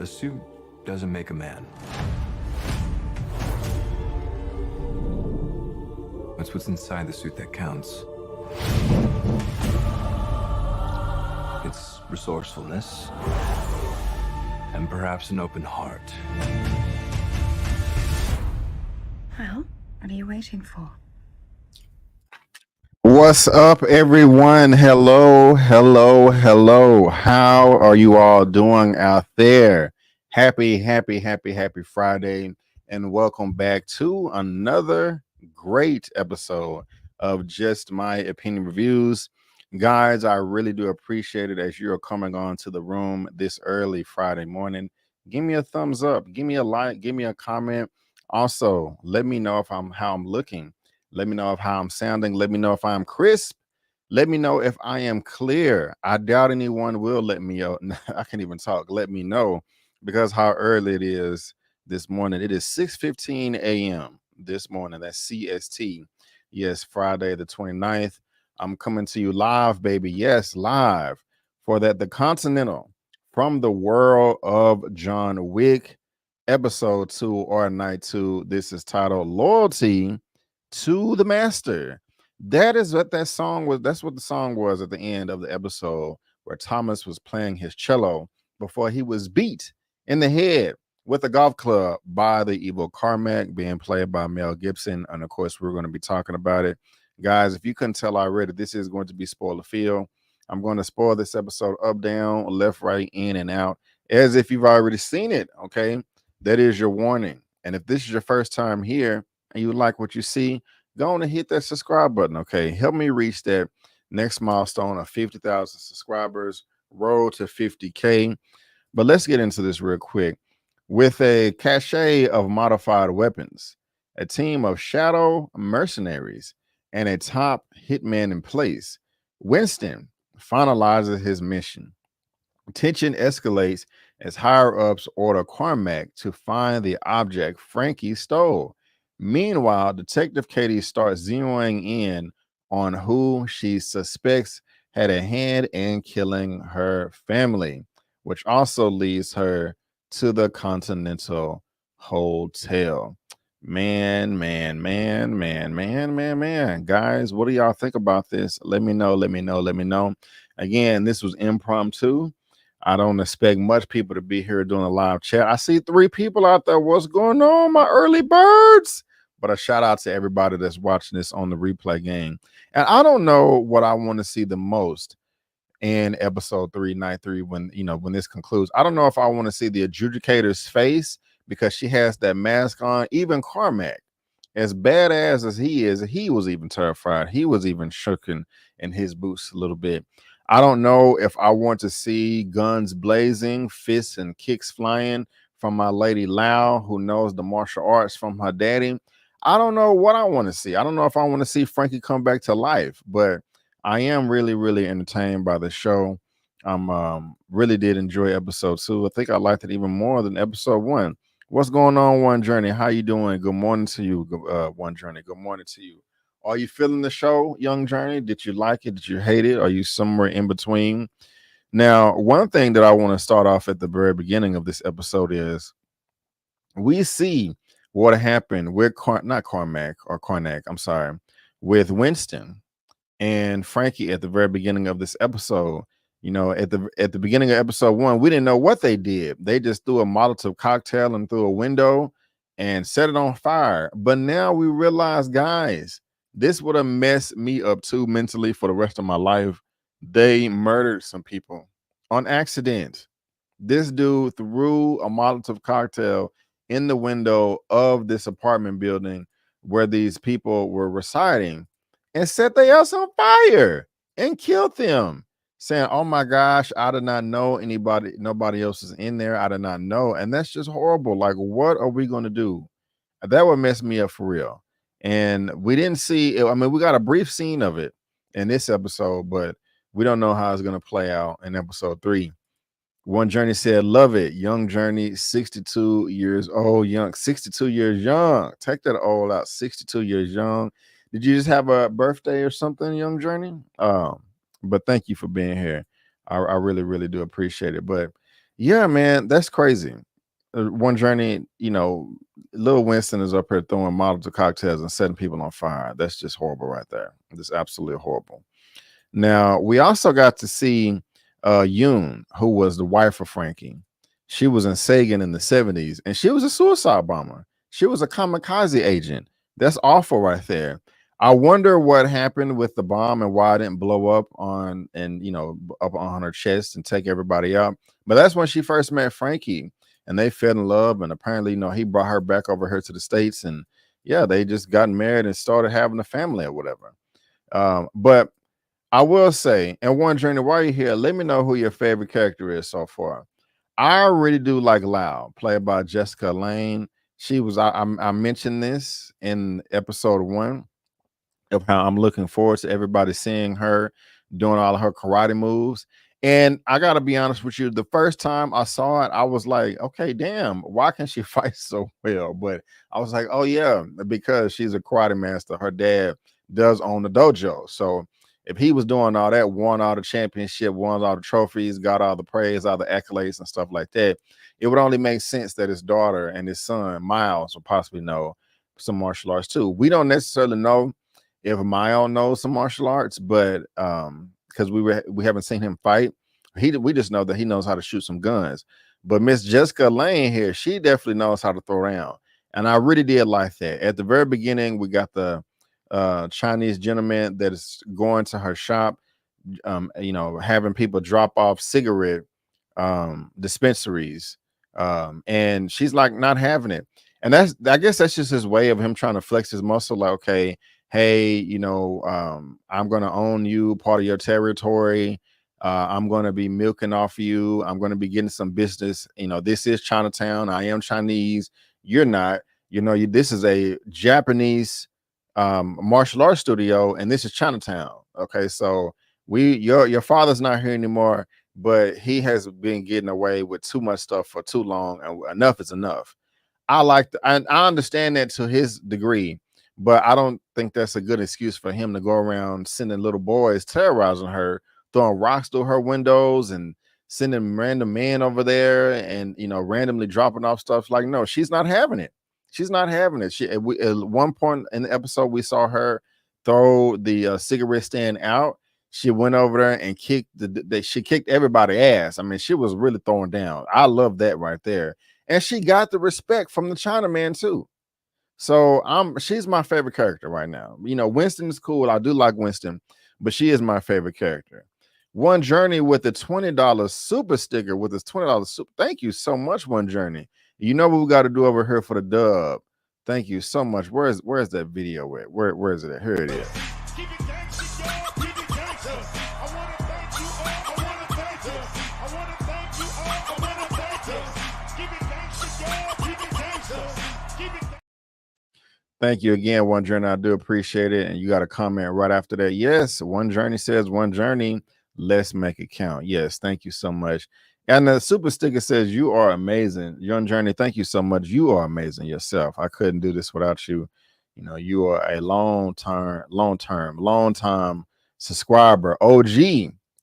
A suit doesn't make a man. It's what's inside the suit that counts. It's resourcefulness, and perhaps an open heart. Well, what are you waiting for? What's up, everyone? Hello. How are you all doing out there? Happy Friday, and welcome back to another great episode of Just My Opinion Reviews. Guys, I really do appreciate it as you're coming on to the room this early Friday morning. Give me a thumbs up, give me a like, give me a comment. Also, let me know how I'm looking. Let me know how I'm sounding. Let me know if I'm crisp. Let me know if I am clear. I doubt anyone will let me know. I can't even talk. Let me know because how early it is this morning. It is 6:15 a.m. this morning. That's CST. Yes, Friday the 29th. I'm coming to you live, baby. Yes, live for the Continental from the world of John Wick, episode 2 or night 2. This is titled Loyalty to the Master. That is what that song was. That's what the song was at the end of the episode where Thomas was playing his cello before he was beat in the head with a golf club by the evil Carmack, being played by Mel Gibson. And of course, we're going to be talking about it. Guys, if you couldn't tell already, this is going to be spoiler filled. I'm going to spoil this episode up, down, left, right, in, and out, as if you've already seen it. Okay, that is your warning. And if this is your first time here and you like what you see, go on and hit that subscribe button. Okay, help me reach that next milestone of 50,000 subscribers, road to 50K. But let's get into this real quick. With a cache of modified weapons, a team of shadow mercenaries, and a top hitman in place, Winston finalizes his mission. Tension escalates as higher-ups order Carmack to find the object Frankey stole. Meanwhile, Detective Katie starts zeroing in on who she suspects had a hand in killing her family, which also leads her to the Continental Hotel. Man. Guys, what do y'all think about this? Let me know. Again, this was impromptu. I don't expect much people to be here doing a live chat. I see 3 people out there. What's going on, my early birds? But a shout out to everybody that's watching this on the replay game. And I don't know what I want to see the most in episode 3, night 3, when this concludes. I don't know if I want to see the adjudicator's face because she has that mask on. Even Carmack, as badass as he is, he was even terrified. He was even shooken in his boots a little bit. I don't know if I want to see guns blazing, fists and kicks flying from my lady Lau, who knows the martial arts from her daddy. I don't know what I want to see. I don't know if I want to see Frankey come back to life, but I am really entertained by the show. Really did enjoy episode 2. I think I liked it even more than episode 1. What's going on, One Journey? How you doing? Good morning to you, One Journey. Good morning to you. Are you feeling the show, Young Journey? Did you like it? Did you hate it? Are you somewhere in between? Now, one thing that I want to start off at the very beginning of this episode is we see what happened with Carmack, with Winston and Frankey at the very beginning of this episode. At the beginning of episode 1, we didn't know what they did. They just threw a Molotov cocktail and through a window and set it on fire. But now we realize, guys, this would have messed me up too mentally for the rest of my life. They murdered some people on accident. This dude threw a Molotov cocktail in the window of this apartment building where these people were residing and set their ass on fire and killed them, saying, oh my gosh, I did not know nobody else is in there. I did not know. And that's just horrible. Like, what are we going to do? That would mess me up for real. And we didn't see it. I mean, we got a brief scene of it in this episode, but we don't know how it's going to play out in episode 3. One Journey said, love it. Young Journey, 62 years old, young, 62 years young. Take that old out, 62 years young. Did you just have a birthday or something, Young Journey? But thank you for being here. I really do appreciate it. But Yeah, man, that's crazy. One journey, little Winston is up here throwing Molotov cocktails and setting people on fire. That's just horrible right there. Just absolutely horrible. Now, we also got to see Yoon, who was the wife of Frankey. She was in Sagan in the 70s, and she was a suicide bomber. She was a kamikaze agent. That's awful right there. I wonder what happened with the bomb and why it didn't blow up on up on her chest and take everybody out. But that's when she first met Frankey, and they fell in love. And apparently, he brought her back over here to the States, and yeah, they just got married and started having a family or whatever. But I will say, and One Journey, while you're here, let me know who your favorite character is so far. I really do like Loud, played by Jessica Lange. She was, I mentioned this in episode 1 of how I'm looking forward to everybody seeing her doing all of her karate moves. And I got to be honest with you, the first time I saw it, I was like, okay, damn, why can she fight so well? But I was like, oh, yeah, because she's a karate master. Her dad does own the dojo. So if he was doing all that, won all the championship, won all the trophies, got all the praise, all the accolades and stuff like that, it would only make sense that his daughter and his son, Miles, would possibly know some martial arts too. We don't necessarily know if Miles knows some martial arts, but because we haven't seen him fight, we just know that he knows how to shoot some guns. But Miss Jessica Lange here, she definitely knows how to throw around. And I really did like that. At the very beginning, we got the Chinese gentleman that is going to her shop, having people drop off cigarette dispensaries, and she's like not having it. And I guess that's just his way of him trying to flex his muscle. Like, okay, hey, I'm going to own you, part of your territory. I'm going to be milking off you. I'm going to be getting some business. This is Chinatown. I am Chinese. You're not. This is a Japanese martial arts studio, and this is Chinatown. Okay, so your father's not here anymore, but he has been getting away with too much stuff for too long, and enough is enough. I understand that to his degree, but I don't think that's a good excuse for him to go around sending little boys terrorizing her, throwing rocks through her windows and sending random men over there and randomly dropping off stuff. Like, no, she's not having it. She's not having it. At one point in the episode, we saw her throw the cigarette stand out. She went over there and kicked she kicked everybody's ass. I mean, she was really throwing down. I love that right there. And she got the respect from the Chinaman too. So she's my favorite character right now. Winston is cool. I do like Winston, but she is my favorite character. One Journey with the $20 super sticker with his $20 super. Thank you so much, One Journey. You know what we got to do over here for the dub. Thank you so much. Where's that video at? Where is it at? Here it is. Thank you again, One Journey. I do appreciate it. And you got a comment right after that. Yes, One Journey says, One Journey, let's make it count. Yes, thank you so much. And the super sticker says, you are amazing. Young Journey, thank you so much. You are amazing yourself. I couldn't do this without you. You are a long time subscriber, OG.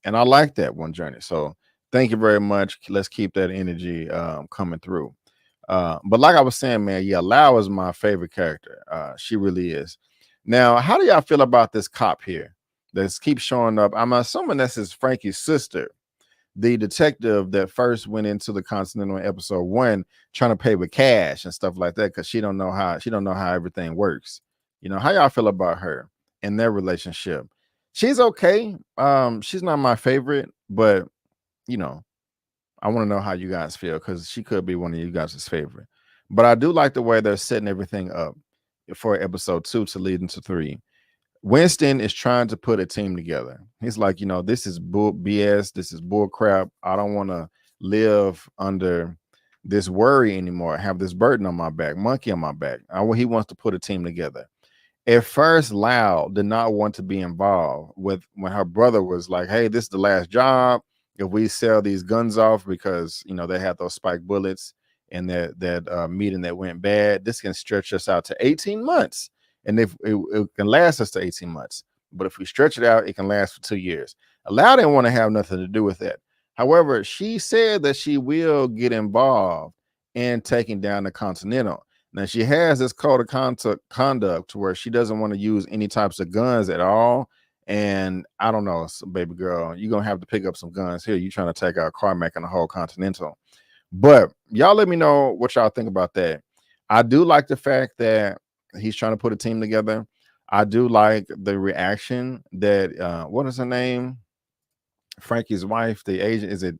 And I like that, One Journey. So thank you very much. Let's keep that energy coming through. But like I was saying, man, yeah, Lau is my favorite character. She really is. Now, how do y'all feel about this cop here that keeps showing up? I'm assuming this is Frankie's sister, the detective that first went into the Continental in episode 1, trying to pay with cash and stuff like that, because she don't know how everything works. How y'all feel about her and their relationship? She's okay. She's not my favorite, but I want to know how you guys feel, because she could be one of you guys' favorite. But I do like the way they're setting everything up for episode 2 to lead into 3. Winston is trying to put a team together. He's like, this is bull BS. This is bull crap. I don't want to live under this worry anymore. Have this burden on my back, monkey on my back. He wants to put a team together. At first, Lau did not want to be involved with when her brother was like, hey, this is the last job. If we sell these guns off, because they had those spike bullets in that meeting that went bad, this can stretch us out to 18 months. And if it can last us to 18 months, but if we stretch it out, it can last for 2 years. Lau didn't want to have nothing to do with that. However, she said that she will get involved in taking down the Continental. Now, she has this code of conduct where she doesn't want to use any types of guns at all. And I don't know, baby girl, you're going to have to pick up some guns here. You're trying to take out Carmack and the whole Continental. But y'all let me know what y'all think about that. I do like the fact that he's trying to put a team together. I do like the reaction that, what is her name? Frankie's wife, the agent, is it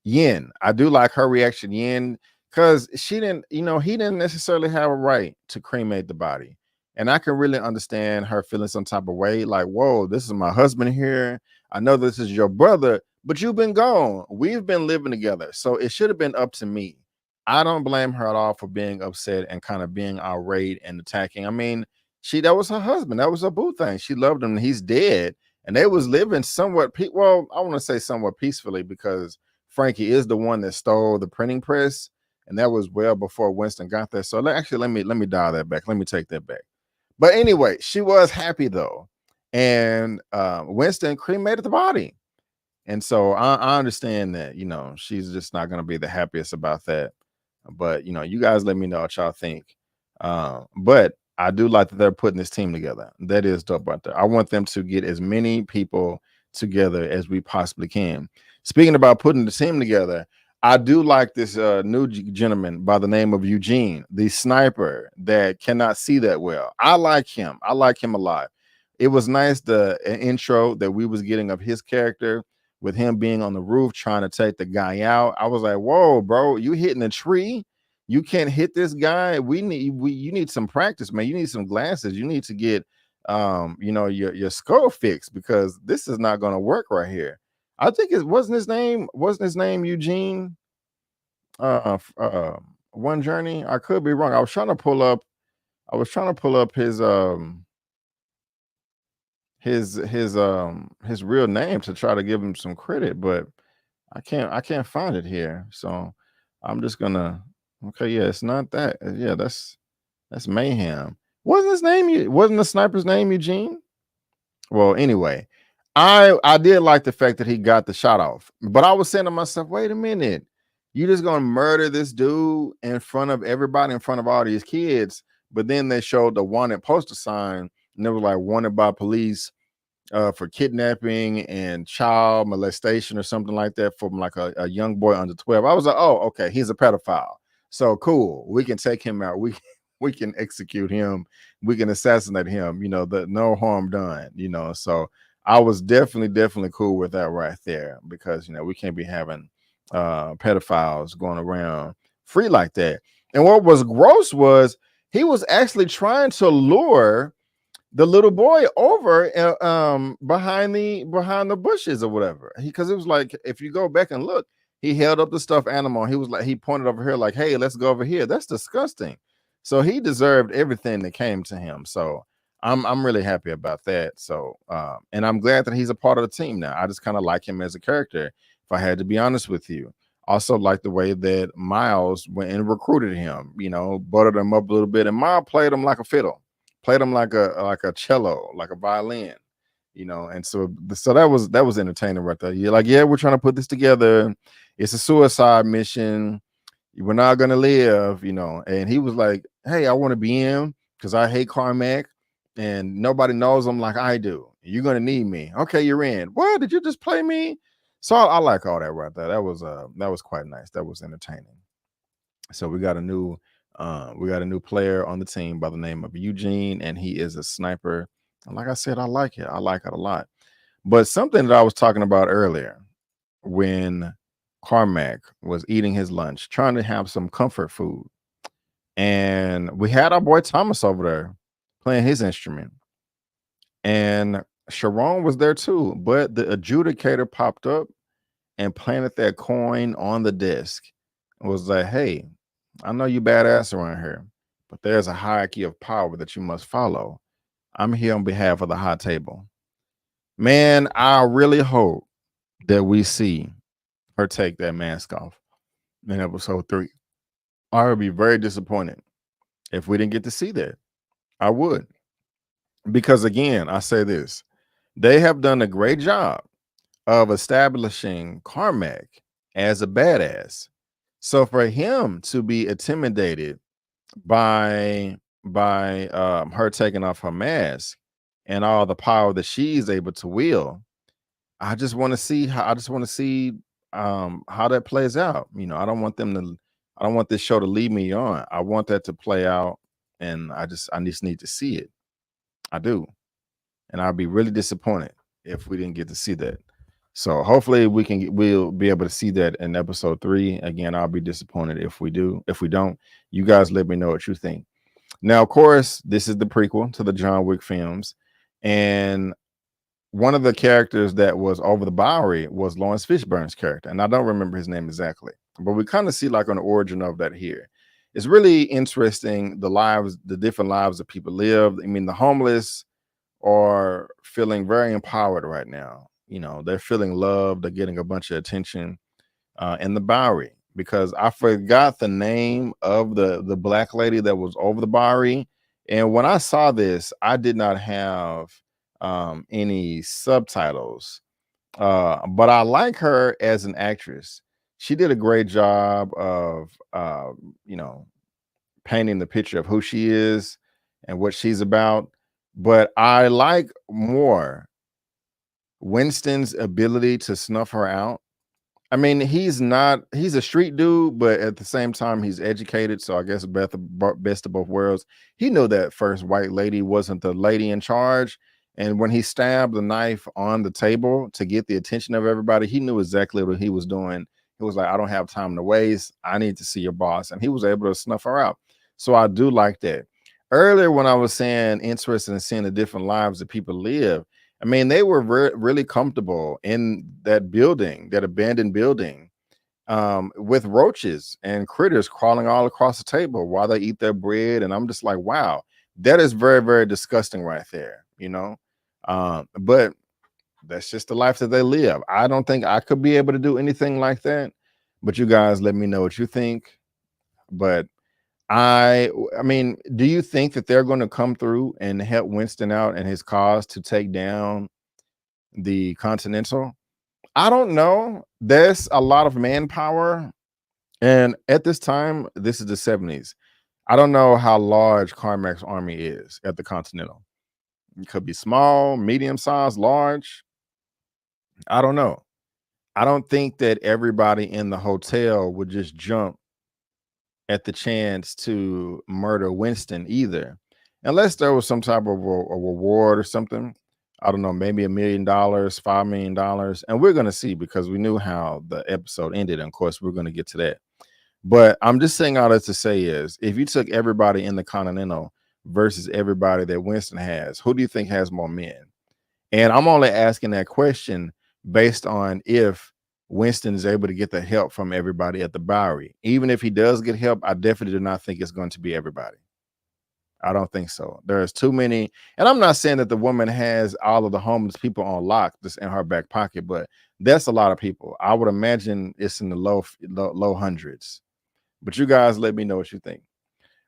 Yin? I do like her reaction, Yin, because she didn't, he didn't necessarily have a right to cremate the body. And I can really understand her feeling some type of way, like, whoa, this is my husband here. I know this is your brother, but you've been gone. We've been living together. So it should have been up to me. I don't blame her at all for being upset and kind of being irate and attacking. I mean, that was her husband. That was a boo thing. She loved him. And he's dead. And they was living somewhat, I want to say somewhat peacefully, because Frankey is the one that stole the printing press. And that was well before Winston got there. So let me dial that back. Let me take that back. But anyway, she was happy though. And Winston cremated the body. And so I understand that, she's just not going to be the happiest about that. But, you guys let me know what y'all think. But I do like that they're putting this team together. That is dope right there. I want them to get as many people together as we possibly can. Speaking about putting the team together, I do like this new gentleman by the name of Eugene, the sniper that cannot see that well. I like him. I like him a lot. It was nice, the intro that we was getting of his character with him being on the roof trying to take the guy out. I was like, whoa, bro, you hitting a tree? You can't hit this guy. You need some practice, man. You need some glasses. You need to get your skull fixed, because this is not going to work right here. I think it wasn't his name Eugene. One Journey. I could be wrong. I was trying to pull up his real name to try to give him some credit, but I can't find it here. So I'm just gonna, okay, yeah, it's not that. Yeah, that's Mayhem. Wasn't the sniper's name Eugene? Well, anyway, I did like the fact that he got the shot off, but I was saying to myself, wait a minute, you just gonna murder this dude in front of everybody, in front of all these kids? But then they showed the wanted poster sign, and it was like wanted by police for kidnapping and child molestation or something like that from like a young boy under 12. I was like, oh, okay, he's a pedophile. So cool, we can take him out. We can execute him. We can assassinate him. The no harm done. So I was definitely cool with that right there, because we can't be having pedophiles going around free like that. And what was gross was he was actually trying to lure the little boy over behind the bushes or whatever, because it was like, if you go back and look, he held up the stuffed animal. He pointed over here like, hey, let's go over here. That's disgusting. So he deserved everything that came to him. So I'm really happy about that. So and I'm glad that he's a part of the team now. I just kind of like him as a character, if I had to be honest with you. Also like the way that Miles went and recruited him, buttered him up a little bit, and Miles played him like a fiddle, played him like a cello, like a violin, and so that was entertaining right there. You're like, yeah, we're trying to put this together. It's a suicide mission. We're not gonna live, And he was like, hey, I want to be in because I hate Carmack and nobody knows him like I do. You're gonna need me. Okay, you're in. What? Did you just play me? So I like all that right there. That was quite nice. That was entertaining. So we got a new player on the team by the name of Eugene, and he is a sniper. And like I said, I like it. I like it a lot. But something that I was talking about earlier, when Carmack was eating his lunch, trying to have some comfort food, and we had our boy Thomas over there playing his instrument, and Sharon was there too, but the adjudicator popped up and planted that coin on the desk and was like, hey, I know you badass around here, but there's a hierarchy of power that you must follow. I'm here on behalf of the high table. Man, I really hope that we see her take that mask off in episode 3. I would be very disappointed if we didn't get to see that. I would. Because again, I say this, they have done a great job of establishing Carmack as a badass. So for him to be intimidated by her taking off her mask and all the power that she's able to wield, I just want to see how that plays out. You know, I don't want this show to lead me on. I want that to play out, and I just need to see it. I do. And I'll be really disappointed if we didn't get to see that. So hopefully we'll be able to see that in episode 3. Again, I'll be disappointed if we do. If we don't, you guys let me know what you think. Now, of course, this is the prequel to the John Wick films, and one of the characters that was over the Bowery was Lawrence Fishburne's character, and I don't remember his name exactly, but we kind of see like an origin of that here. It's really interesting, the different lives that people live. I mean, the homeless are feeling very empowered right now. You know, they're feeling loved. They're getting a bunch of attention in the Bowery, because I forgot the name of the black lady that was over the Bowery. And when I saw this, I did not have any subtitles, but I like her as an actress. She did a great job of you know, painting the picture of who she is and what she's about. But I like more Winston's ability to snuff her out. I mean, he's a street dude, but at the same time, he's educated. So I guess best of both worlds. He knew that first white lady wasn't the lady in charge. And when he stabbed the knife on the table to get the attention of everybody, he knew exactly what he was doing. He was like, I don't have time to waste. I need to see your boss. And he was able to snuff her out. So I do like that. Earlier, when I was saying interested in seeing the different lives that people live, I mean, they were really comfortable in that building, that abandoned building, with roaches and critters crawling all across the table while they eat their bread. And I'm just like, wow, that is very, very disgusting right there, you know? But that's just the life that they live. I don't think I could be able to do anything like that. But you guys let me know what you think. But I mean, do you think that they're going to come through and help Winston out and his cause to take down the Continental? I don't know. There's a lot of manpower. And at this time, this is the 70s. I don't know how large Carmack's army is at the Continental. It could be small, medium size, large. I don't know. I don't think that everybody in the hotel would just jump at the chance to murder Winston either, unless there was some type of a reward or something. I don't know, maybe $1 million, $5 million. And we're going to see, because we knew how the episode ended. And of course, we're going to get to that. But I'm just saying all that to say is, if you took everybody in the Continental versus everybody that Winston has, who do you think has more men? And I'm only asking that question based on if Winston is able to get the help from everybody at the Bowery. Even if he does get help, I definitely do not think it's going to be everybody. I don't think so. There's too many. And I'm not saying that the woman has all of the homeless people on lock just in her back pocket, but that's a lot of people. I would imagine it's in the low hundreds. But you guys let me know what you think.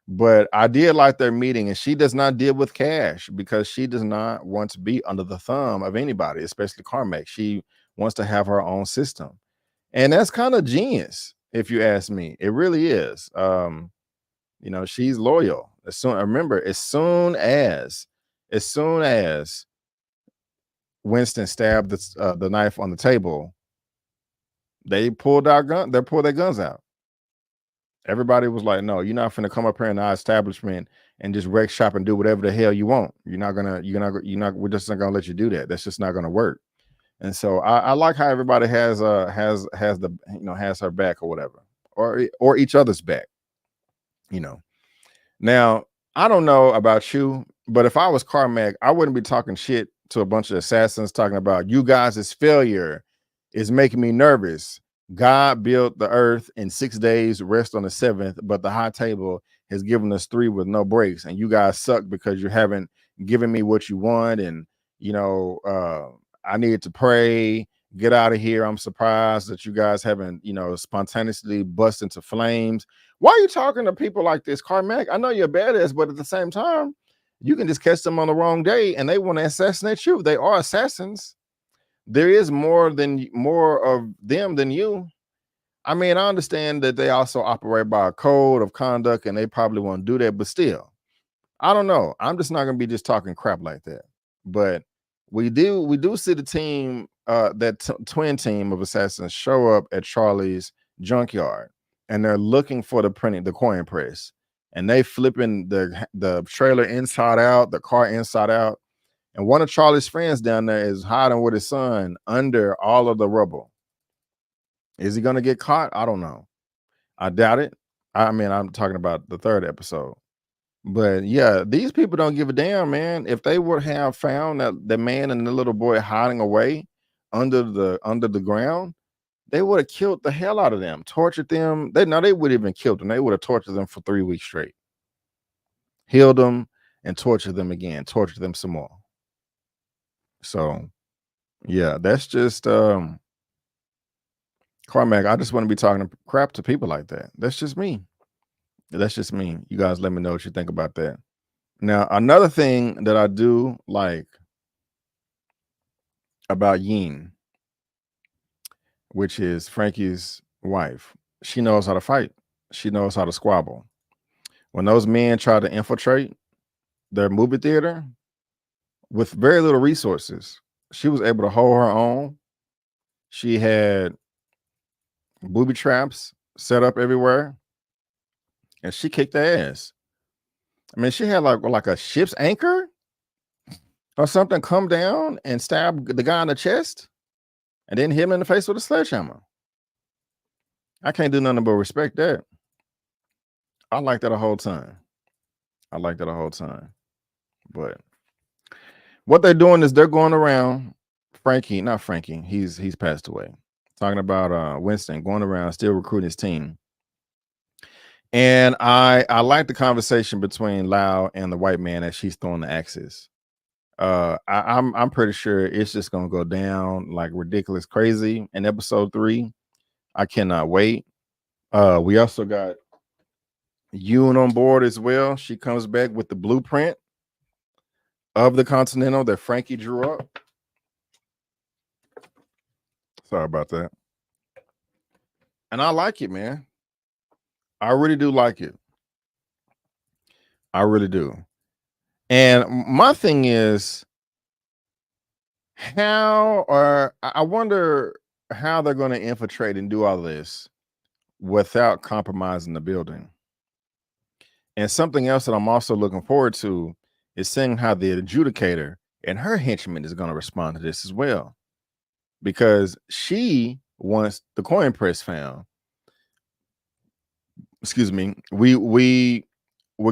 But I did like their meeting, and she does not deal with cash because she does not want to be under the thumb of anybody, especially Carmack. She wants to have her own system. And that's kind of genius, if you ask me. It really is. You know, she's loyal. As soon as Winston stabbed the knife on the table, they pulled their guns out. Everybody was like, no, you're not finna come up here in our establishment and just wreck shop and do whatever the hell you want. We're just not gonna let you do that. That's just not gonna work. And so I like how everybody has her back or whatever, or each other's back, you know. Now, I don't know about you, but if I was Carmack, I wouldn't be talking shit to a bunch of assassins talking about you guys' failure is making me nervous. God built the earth in 6 days, rest on the 7th, but the high table has given us 3 with no breaks, and you guys suck because you haven't given me what you want. And I need to pray, get out of here. I'm surprised that you guys haven't, spontaneously bust into flames. Why are you talking to people like this, Carmack? I know you're a badass, but at the same time, you can just catch them on the wrong day and they want to assassinate you. They are assassins. there is more of them than you. I mean, I understand that they also operate by a code of conduct and they probably won't do that, but still, I don't know. I'm just not gonna be just talking crap like that. But we do see the team, that twin team of assassins show up at Charlie's junkyard, and they're looking for the coin press, and they flipping the trailer inside out, the car inside out, and one of Charlie's friends down there is hiding with his son under all of the rubble. Is he gonna get caught? I don't know. I doubt it. I mean, I'm talking about the third episode. But yeah, these people don't give a damn, man. If they would have found that the man and the little boy hiding away under the ground, they would have killed the hell out of them, tortured them. They would have even killed them. They would have tortured them for 3 weeks straight, healed them, and tortured them again, tortured them some more. So yeah, that's just Carmack. I just want to be talking crap to people like that. That's just me. That's just me. You guys let me know what you think about that. Now, another thing that I do like about Yin, which is Frankie's wife, she knows how to fight. She knows how to squabble. When those men try to infiltrate their movie theater with very little resources, she was able to hold her own. She had booby traps set up everywhere, and she kicked their ass. I mean, she had like a ship's anchor or something come down and stab the guy in the chest and then hit him in the face with a sledgehammer. I can't do nothing but respect that. I like that the whole time. I like that the whole time. But what they're doing is they're going around not Frankey, he's passed away. Talking about Winston going around still recruiting his team. And I like the conversation between Lau and the white man as she's throwing the axes. I'm pretty sure it's just gonna go down like ridiculous crazy in episode 3. I cannot wait. We also got Yoon on board as well. She comes back with the blueprint of the Continental that Frankey drew up. Sorry about that. And I like it, man. I really do like it. I really do. And my thing is I wonder how they're going to infiltrate and do all this without compromising the building. And something else that I'm also looking forward to is seeing how the adjudicator and her henchman is going to respond to this as well, because she wants the coin press found. Excuse me. We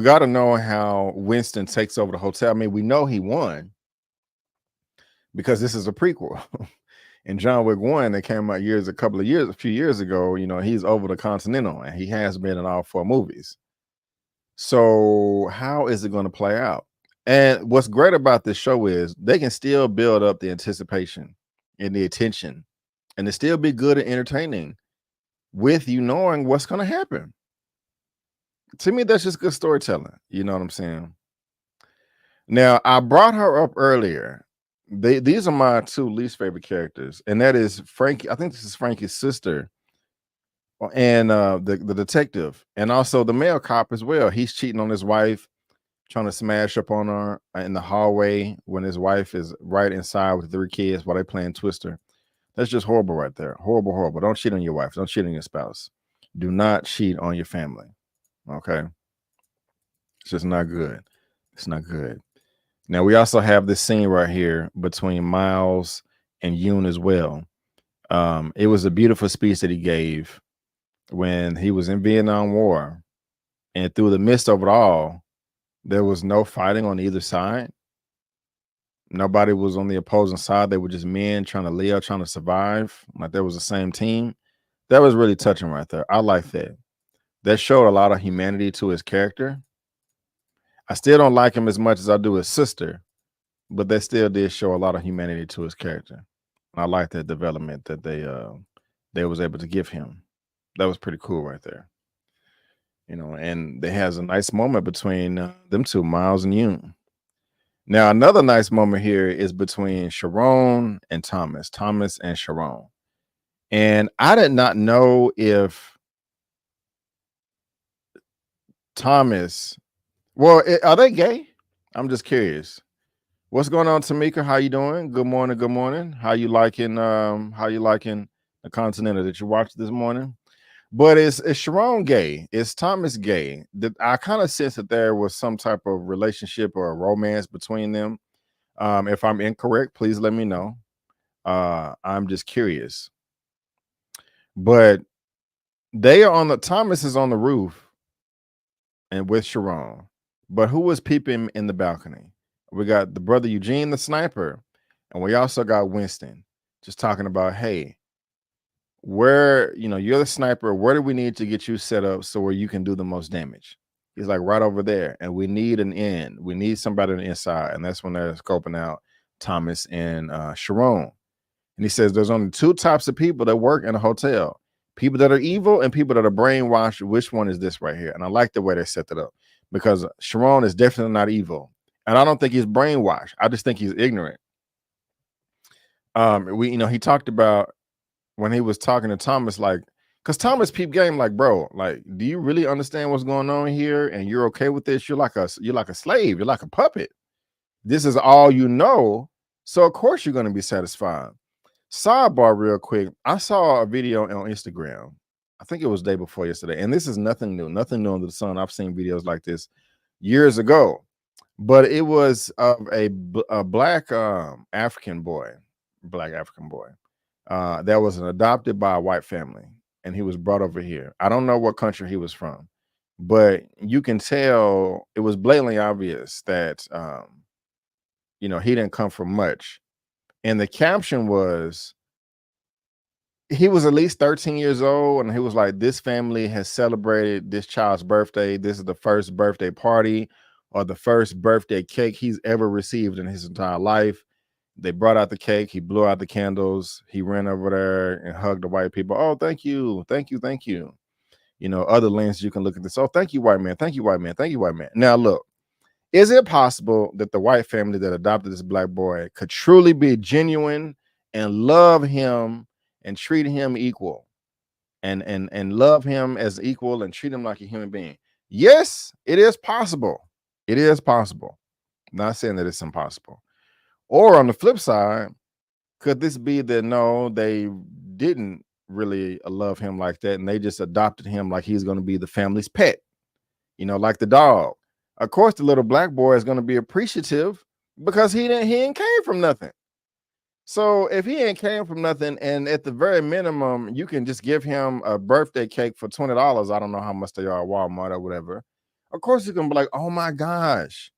got to know how Winston takes over the hotel. I mean, we know he won because this is a prequel. In John Wick 1, that came out a few years ago, you know, he's over the Continental and he has been in all 4 movies. So how is it going to play out? And what's great about this show is they can still build up the anticipation and the attention, and it still be good and entertaining with you knowing what's going to happen. To me, that's just good storytelling. You know what I'm saying? Now, I brought her up earlier. These are my 2 least favorite characters, and that is Frankey. I think this is Frankey's sister, and the detective, and also the male cop as well. He's cheating on his wife, trying to smash up on her in the hallway when his wife is right inside with 3 kids while they playing Twister. That's just horrible right there. Horrible, horrible. Don't cheat on your wife. Don't cheat on your spouse. Do not cheat on your family. Okay. It's just not good. It's not good. Now, we also have this scene right here between Miles and Yoon as well. It was a beautiful speech that he gave when he was in Vietnam War. And through the midst of it all, there was no fighting on either side. Nobody was on the opposing side. They were just men trying to live, trying to survive. Like there was the same team. That was really touching right there. I like that. That showed a lot of humanity to his character. I still don't like him as much as I do his sister, but they still did show a lot of humanity to his character. I like that development that they was able to give him. That was pretty cool right there. You know, and there has a nice moment between them 2, Miles and Yoon. Now, another nice moment here is between Chiron and Thomas, Thomas and Chiron. And I did not know if Thomas, are they gay? I'm just curious. What's going on, Tamika? How you doing? Good morning, good morning. How you liking the Continental that you watched this morning? But is Chiron gay? Is Thomas gay? I kind of sense that there was some type of relationship or a romance between them. If I'm incorrect, please let me know. I'm just curious. But they are on the Thomas is on the roof and with Chiron. But who was peeping in the balcony? We got the brother Eugene, the sniper, and we also got Winston just talking about, hey, where, you're the sniper. Where do we need to get you set up so where you can do the most damage? He's like, right over there. And we need an end. We need somebody on the inside. And that's when they're scoping out Thomas and Chiron. And he says there's only two types of people that work in a hotel: people that are evil and people that are brainwashed. Which one is this right here? And I like the way they set that up, because Chiron is definitely not evil. And I don't think he's brainwashed. I just think he's ignorant. He talked about when he was talking to Thomas, like, because Thomas peep game, like, bro, like, do you really understand what's going on here? And you're okay with this? You're like a slave. You're like a puppet. This is all you know. So of course you're going to be satisfied. Sidebar real quick. I saw a video on Instagram. I think it was day before yesterday. And this is nothing new under the sun. I've seen videos like this years ago. But it was of a black African boy that was adopted by a white family, and he was brought over here. I don't know what country he was from, but you can tell it was blatantly obvious that he didn't come from much. And the caption was, he was at least 13 years old, and he was like, this family has celebrated this child's birthday. This is the first birthday party or the first birthday cake he's ever received in his entire life. They brought out the cake. He blew out the candles. He ran over there and hugged the white people. Oh, thank you. Thank you. Thank you. Other lenses you can look at this. Oh, thank you, white man. Thank you, white man. Thank you, white man. Now, look, is it possible that the white family that adopted this black boy could truly be genuine and love him and treat him equal and love him as equal and treat him like a human being? Yes, it is possible. It is possible. I'm not saying that it's impossible. Or on the flip side, could this be that no, they didn't really love him like that, and they just adopted him like he's going to be the family's pet, like the dog? Of course, the little black boy is going to be appreciative because he ain't came from nothing. So if he ain't came from nothing, and at the very minimum, you can just give him a birthday cake for $20. I don't know how much they are at Walmart or whatever. Of course, you can be like, oh my gosh,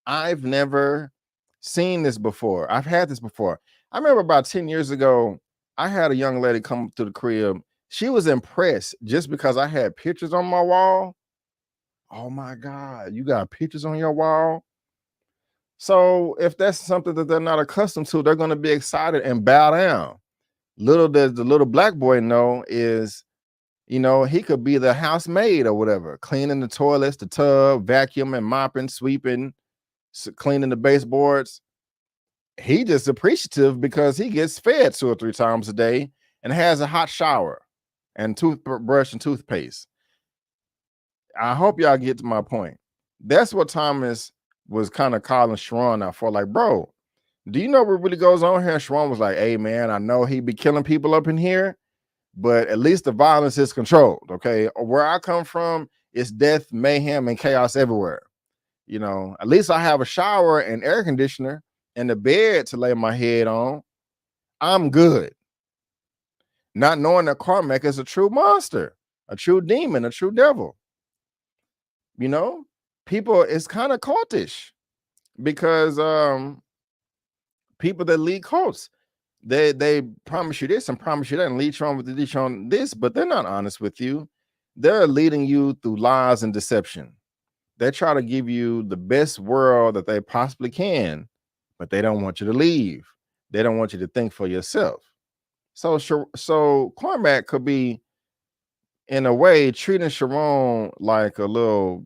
I've never seen this before. I've had this before. I remember about 10 years ago, I had a young lady come to the crib. She was impressed just because I had pictures on my wall. Oh my God, you got pictures on your wall? So if that's something that they're not accustomed to, they're going to be excited and bow down. Little does the little black boy know is, he could be the housemaid or whatever, cleaning the toilets, the tub, vacuuming, mopping, sweeping, cleaning the baseboards. He just appreciative because he gets fed 2 or 3 times a day and has a hot shower and toothbrush and toothpaste. I hope y'all get to my point. That's what Thomas was kind of calling Chiron out for. Like, bro, do you know what really goes on here? And Chiron was like, hey, man, I know he be killing people up in here, but at least the violence is controlled, okay? Where I come from, it's death, mayhem, and chaos everywhere. At least I have a shower and air conditioner and a bed to lay my head on. I'm good. Not knowing that Carmack is a true monster, a true demon, a true devil. People, it's kind of cultish because people that lead cults, they promise you this and promise you that and lead you on this, but they're not honest with you. They're leading you through lies and deception. They try to give you the best world that they possibly can, but they don't want you to leave. They don't want you to think for yourself. So Cormac could be, in a way, treating Chiron like a little,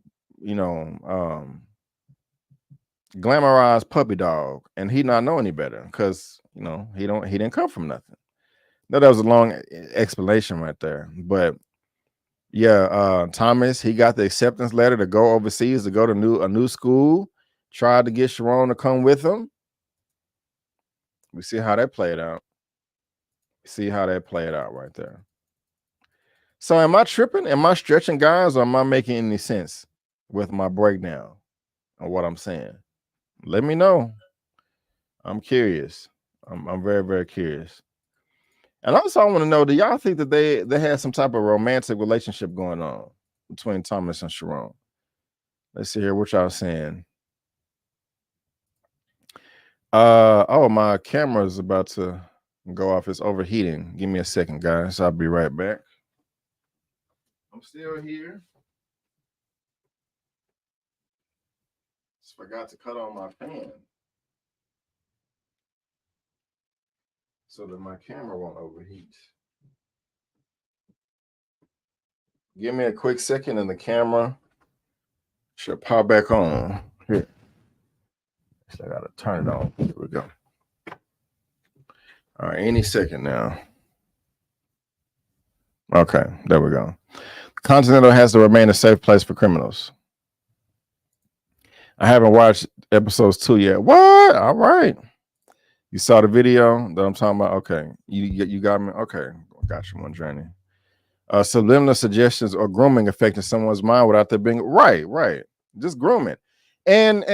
glamorized puppy dog, and he not know any better because you know he didn't come from nothing. No, that was a long explanation right there, but yeah, Thomas, he got the acceptance letter to go overseas to go to a new school. Tried to get Sharon to come with him. We see how that played out. See how that played out right there. So am I tripping? Am I stretching, guys, or am I making any sense with my breakdown of what I'm saying? Let me know. I'm curious. I'm very, very curious. And also I want to know, do y'all think that they had some type of romantic relationship going on between Thomas and Sharon? Let's see here what y'all saying. Oh, my camera is about to go off. It's overheating. Give me a second, guys. I'll be right back. I'm still here. Just forgot to cut on my fan so that my camera won't overheat. Give me a quick second and the camera should pop back on. Here. So I gotta turn it on. Here we go. All right, any second now. Okay, there we go. Continental has to remain a safe place for criminals. I haven't watched episodes 2 yet. What? All right. You saw the video that I'm talking about? Okay. You got me? Okay. Got you one journey. Subliminal suggestions or grooming affecting someone's mind without there being right. Just grooming. And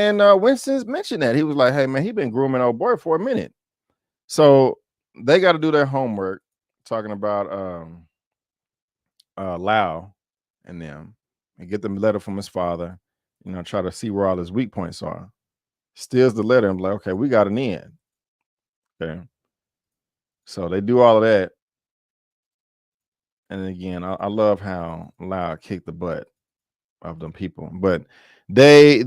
Winston's mentioned that. He was like, hey man, he been grooming old boy for a minute. So they got to do their homework, talking about Lau and them, and get the letter from his father, you know, try to see where all his weak points are. Steals the letter and like, okay, we got an end. Okay. So they do all of that. And again, I love how Lau kicked the butt of them people, but they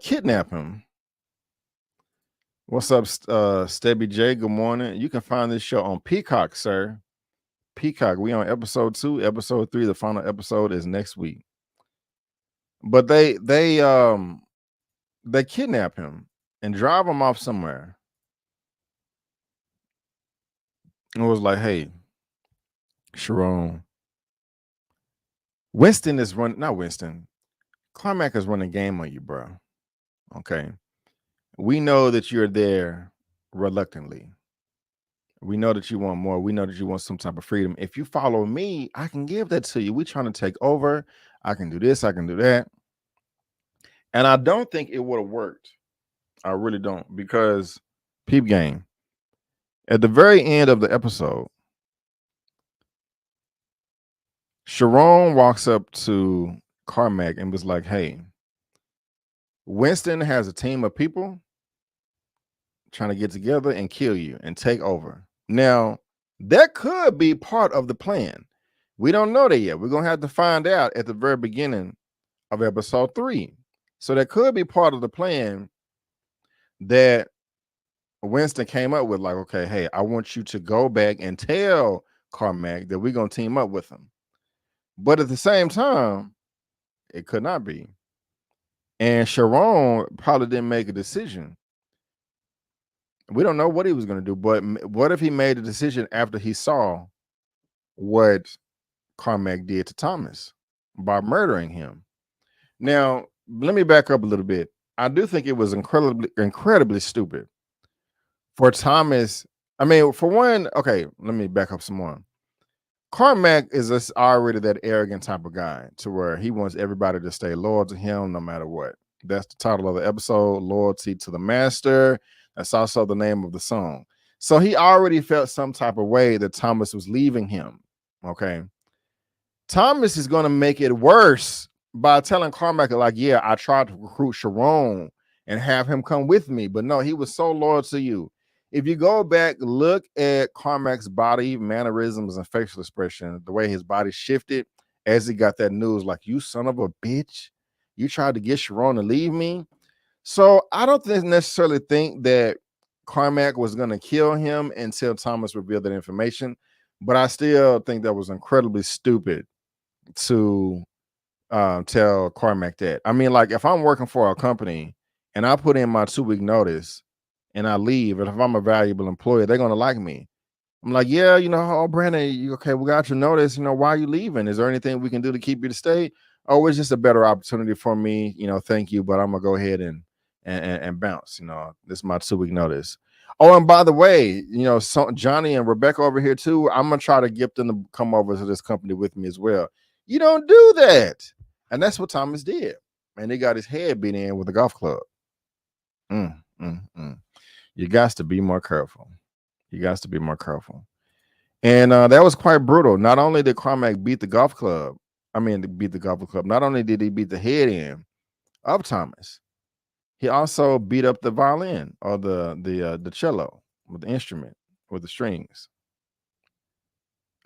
kidnap him. What's up, Stebby J? Good morning. You can find this show on Peacock, sir. Peacock. We on episode 2. Episode 3, the final episode, is next week. But they kidnap him and drive him off somewhere. It was like, hey, Sharon, Winston is running, not Winston. Climax is running game on you, bro. Okay. We know that you're there reluctantly. We know that you want more. We know that you want some type of freedom. If you follow me, I can give that to you. We're trying to take over. I can do this. I can do that. And I don't think it would have worked. I really don't, because peep game. At the very end of the episode, Sharon walks up to Carmack and was like, hey, Winston has a team of people trying to get together and kill you and take over. Now, that could be part of the plan. We don't know that yet. We're going to have to find out at the very beginning of episode 3. So that could be part of the plan that Winston came up with, like, okay, hey, I want you to go back and tell Carmack that we're going to team up with him. But at the same time, it could not be. And Sharon probably didn't make a decision. We don't know what he was going to do, but what if he made a decision after he saw what Carmack did to Thomas by murdering him? Now, let me back up a little bit. I do think it was incredibly stupid for Thomas. I mean, for one, okay, let me back up some more. Carmack is already that arrogant type of guy to where he wants everybody to stay loyal to him no matter what. That's the title of the episode, Loyalty to the Master. That's also the name of the song. So he already felt some type of way that Thomas was leaving him. Okay. Thomas is going to make it worse by telling Carmack, like, yeah, I tried to recruit Sharon and have him come with me, but no, he was so loyal to you. If you go back, look at Carmack's body, mannerisms, and facial expression, the way his body shifted as he got that news, like, you son of a bitch, you tried to get Sharon to leave me. So I don't necessarily think that Carmack was going to kill him until Thomas revealed that information, but I still think that was incredibly stupid to tell Carmack that. I mean, like, if I'm working for a company and I put in my 2-week notice and I leave, and if I'm a valuable employee, they're gonna like me. I'm like, yeah, oh, Brandon, okay, we got your notice. Why are you leaving? Is there anything we can do to keep you to stay? Oh, it's just a better opportunity for me. Thank you, but I'm gonna go ahead and bounce. This is my 2-week notice. Oh, and by the way, so Johnny and Rebecca over here too. I'm gonna try to get them to come over to this company with me as well. You don't do that, and that's what Thomas did. And he got his head beat in with a golf club. You got to be more careful. You got to be more careful. And that was quite brutal. Not only did Carmack beat the golf club, not only did he beat the head in of Thomas, he also beat up the violin or the cello with the instrument with the strings.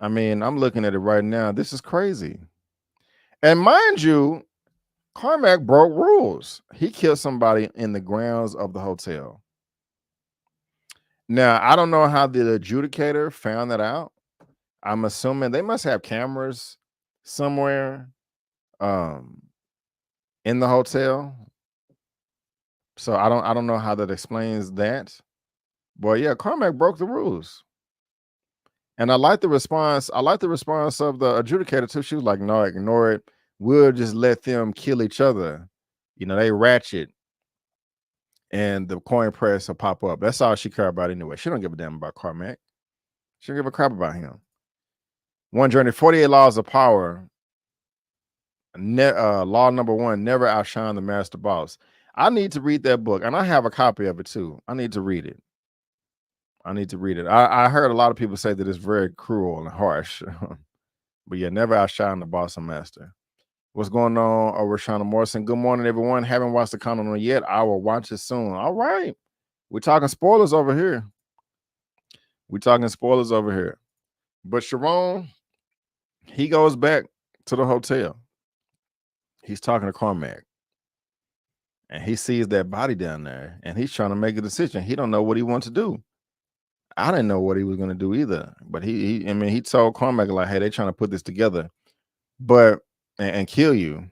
I mean, I'm looking at it right now. This is crazy. And mind you, Carmack broke rules. He killed somebody in the grounds of the hotel. Now, I don't know how the adjudicator found that out. I'm assuming they must have cameras somewhere in the hotel. So I don't know how that explains that. But yeah, Carmack broke the rules. And I like the response. I like the response of the adjudicator too. She was like, no, ignore it. We'll just let them kill each other. They ratchet. And the coin press will pop up. That's all she cared about anyway. She don't give a damn about Carmack. She don't give a crap about him. One Journey, 48 Laws of Power. Law number 1, never outshine the master boss. I need to read that book, and I have a copy of it too. I need to read it. I heard a lot of people say that it's very cruel and harsh. But yeah, never outshine the boss and master. What's going on over Shauna Morrison? Good morning, everyone. Haven't watched the Continental yet. I will watch it soon. All right. We're talking spoilers over here. But Sharon, he goes back to the hotel. He's talking to Carmack. And he sees that body down there. And he's trying to make a decision. He don't know what he wants to do. I didn't know what he was going to do either. But he told Carmack, like, hey, they're trying to put this together. But and kill you.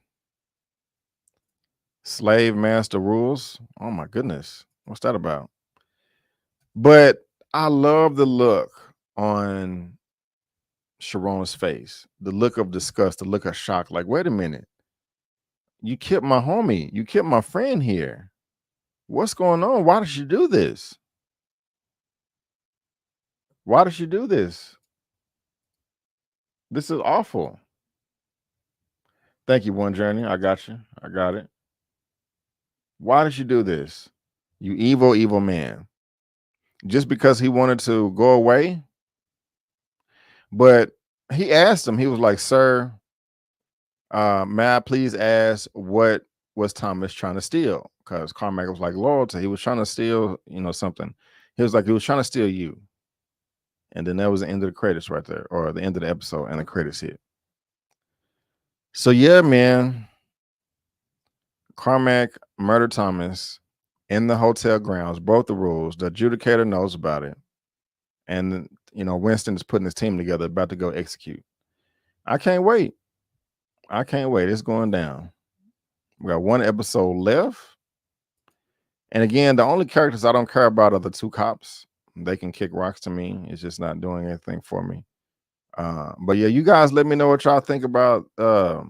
Slave master rules. Oh my goodness. What's that about? But I love the look on Sharon's face. The look of disgust, the look of shock. Like, wait a minute. You killed my homie. You killed my friend here. What's going on? Why did you do this? Why did you do this? This is awful. Thank you, One Journey. I got you. I got it. Why did you do this? You evil, evil man. Just because he wanted to go away? But he asked him, he was like, sir, may I please ask what was Thomas trying to steal? Because Carmack was like, loyalty. He was trying to steal, something. He was like, he was trying to steal you. And then that was the end of the credits right there, or the end of the episode, and the credits hit. So yeah, man, Carmack murdered Thomas in the hotel grounds, broke the rules. The adjudicator knows about it. And, Winston is putting his team together, about to go execute. I can't wait. It's going down. We got one episode left. And again, the only characters I don't care about are the 2 cops. They can kick rocks to me. It's just not doing anything for me. But yeah, you guys let me know what y'all think about the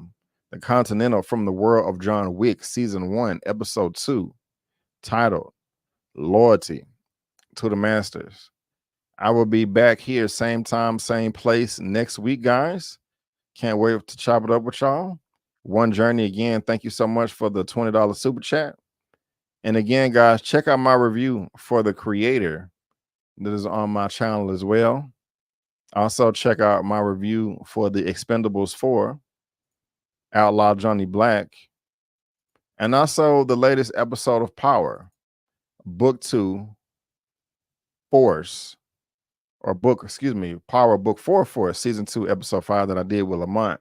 Continental from the World of John Wick, season 1, episode 2, titled Loyalty to the Masters. I will be back here same time, same place next week, guys. Can't wait to chop it up with y'all. One Journey, again, thank you so much for the $20 super chat. And again, guys, check out my review for the creator that is on my channel as well. Also, check out my review for the Expendables 4, Outlaw Johnny Black, and also the latest episode of Power, Book 2, Force, or book, excuse me, Power Book 4 Force, Season 2, Episode 5 that I did with Lamont.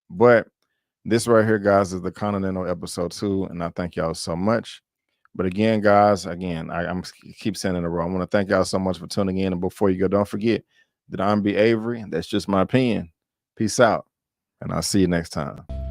But this right here, guys, is the Continental Episode 2, and I thank y'all so much. But again, guys, I keep saying in a row, I want to thank y'all so much for tuning in. And before you go, don't forget that I'm B. Avery. That's just my opinion. Peace out, and I'll see you next time.